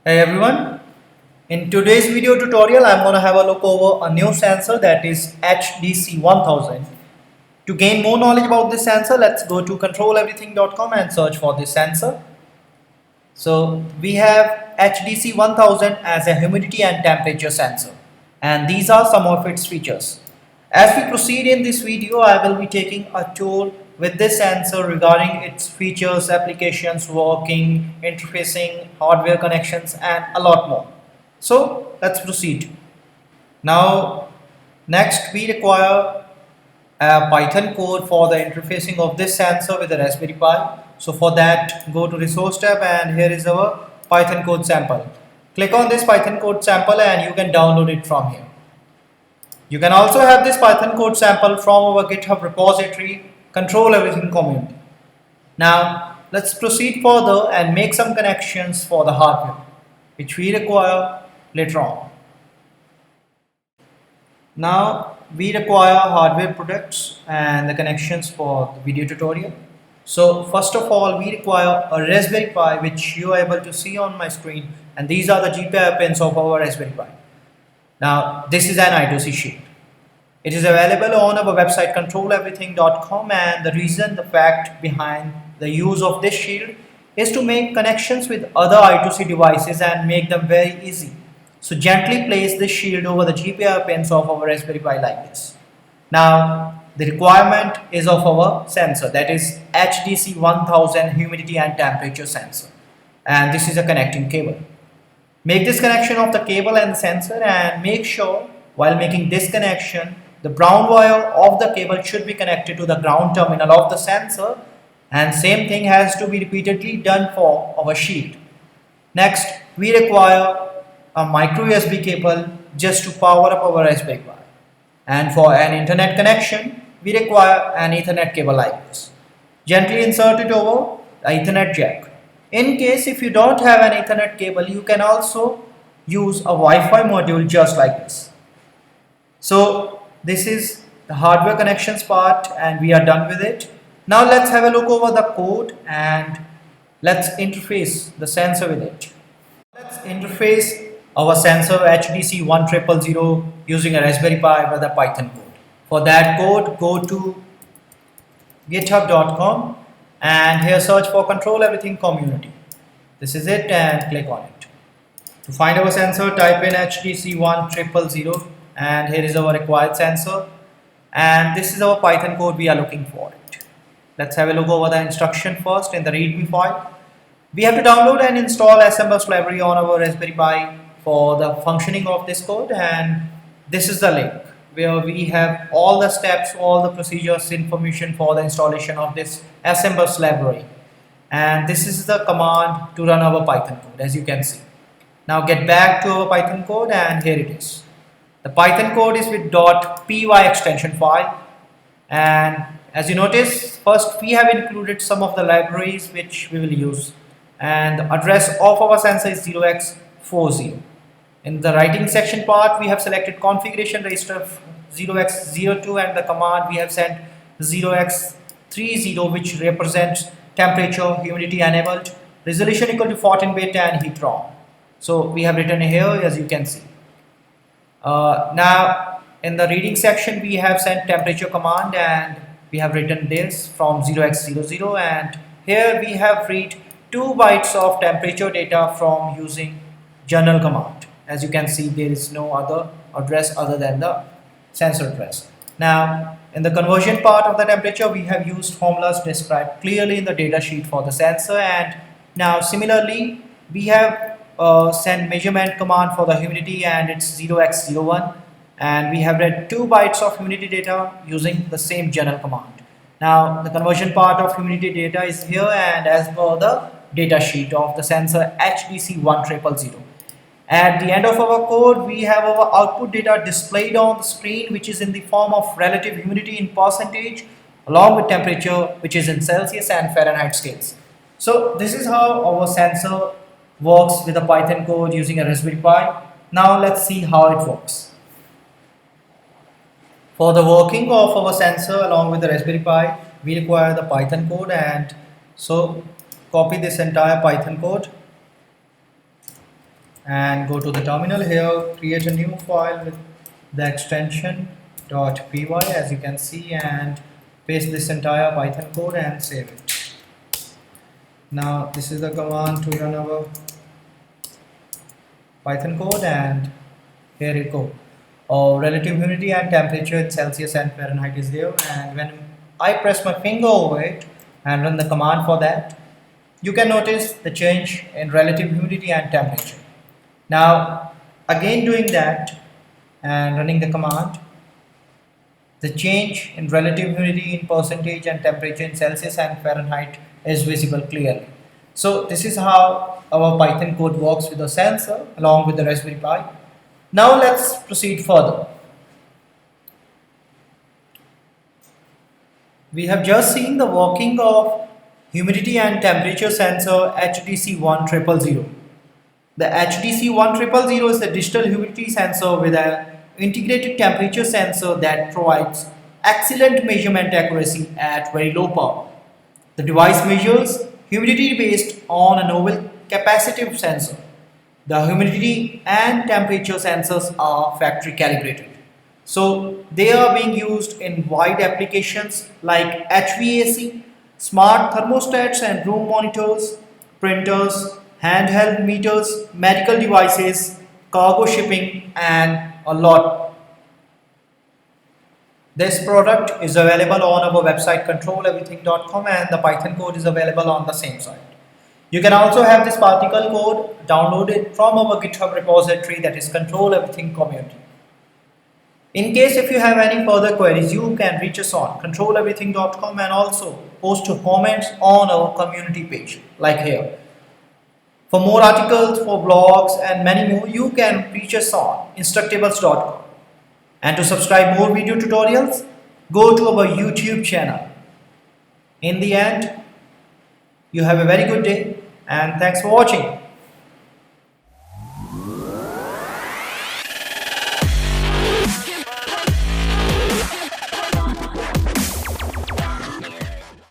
Hey everyone, in today's video tutorial I'm going to have a look over a new sensor, that is HDC1000. To gain more knowledge about this sensor, let's go to controleverything.com and search for this sensor. So we have HDC1000 as a humidity and temperature sensor, and these are some of its features. As we proceed in this video, I will be taking a tour with this sensor regarding its features, applications, working, interfacing, hardware connections, and a lot more. So let's proceed. Now, next we require a Python code for the interfacing of this sensor with the Raspberry Pi. So for that, go to Resource tab, and here is our Python code sample. Click on this Python code sample and you can download it from here. You can also have this Python code sample from our GitHub repository, Control Everything community. Now, let's proceed further and make some connections for the hardware, which we require later on. Now, we require hardware products and the connections for the video tutorial. So, first of all, we require a Raspberry Pi, which you are able to see on my screen, and these are the GPIO pins of our Raspberry Pi. Now, this is an I2C shield. It is available on our website controleverything.com, and the fact behind the use of this shield is to make connections with other I2C devices and make them very easy. So gently place this shield over the GPIO pins of our Raspberry Pi like this. Now, the requirement is of our sensor, that is HDC1000 humidity and temperature sensor, and this is a connecting cable. Make this connection of the cable and the sensor, and make sure while making this connection the brown wire of the cable should be connected to the ground terminal of the sensor, and same thing has to be repeatedly done for our shield. Next, we require a micro USB cable just to power up our Raspberry Pi, and for an internet connection we require an Ethernet cable like this. Gently insert it over the Ethernet jack. In case if you don't have an Ethernet cable, you can also use a Wi-Fi module just like this. So this is the hardware connections part, and we are done with it. Now let's have a look over the code and let's interface the sensor with it. Let's interface our sensor HDC1000 using a Raspberry Pi with a Python code. For that code, go to github.com and here search for Control Everything Community. This is it, and click on it. To find our sensor, type in HDC1000 and here is our required sensor, and this is our Python code we are looking for it. Let's have a look over the instruction first. In the readme file, we have to download and install SMBus library on our Raspberry Pi for the functioning of this code, and this is the link where we have all the steps, all the procedures, information for the installation of this SMBus library, and this is the command to run our Python code, as you can see. Now get back to our Python code, and here it is. The Python code is with .py extension file, and as you notice, first we have included some of the libraries which we will use, and the address of our sensor is 0x40. In the writing section part, we have selected configuration register 0x02, and the command we have sent 0x30, which represents temperature, humidity enabled, resolution equal to 14-bit, and heat ROM. So we have written here, as you can see. Now in the reading section, we have sent temperature command, and we have written this from 0x00, and here we have read 2 bytes of temperature data from using journal command. As you can see, there is no other address other than the sensor address. Now in the conversion part of the temperature, we have used formulas described clearly in the data sheet for the sensor, and now similarly we have sent measurement command for the humidity, and it's 0x01, and we have read 2 bytes of humidity data using the same journal command. Now the conversion part of humidity data is here, and as per the data sheet of the sensor HDC1000. At the end of our code, we have our output data displayed on the screen, which is in the form of relative humidity in percentage along with temperature, which is in Celsius and Fahrenheit scales. So this is how our sensor works with a Python code using a Raspberry Pi. Now let's see how it works. For the working of our sensor along with the Raspberry Pi, we require the Python code, and so copy this entire Python code and go to the terminal here, create a new file with the extension .py as you can see, and paste this entire Python code and save it. Now this is the command to run our Python code, and here you go. Relative humidity and temperature in Celsius and Fahrenheit is there, and when I press my finger over it and run the command for that, you can notice the change in relative humidity and temperature. Now again doing that and running the command, the change in relative humidity in percentage and temperature in Celsius and Fahrenheit is visible clearly. So this is how our Python code works with the sensor along with the Raspberry Pi. Now let's proceed further. We have just seen the working of humidity and temperature sensor HDC1000. The HDC1000 is a digital humidity sensor with an integrated temperature sensor that provides excellent measurement accuracy at very low power. The device measures humidity based on a novel capacitive sensor. The humidity and temperature sensors are factory calibrated. So they are being used in wide applications like HVAC, smart thermostats and room monitors, printers, handheld meters, medical devices, cargo shipping, and a lot. This product is available on our website controleverything.com, and the Python code is available on the same site. You can also have this particle code downloaded from our GitHub repository, that is Control Everything Community. In case if you have any further queries, you can reach us on controleverything.com and also post your comments on our community page like here. For more articles, for blogs and many more, you can reach us on instructables.com. And to subscribe more video tutorials, go to our YouTube channel. In the end, you have a very good day and thanks for watching.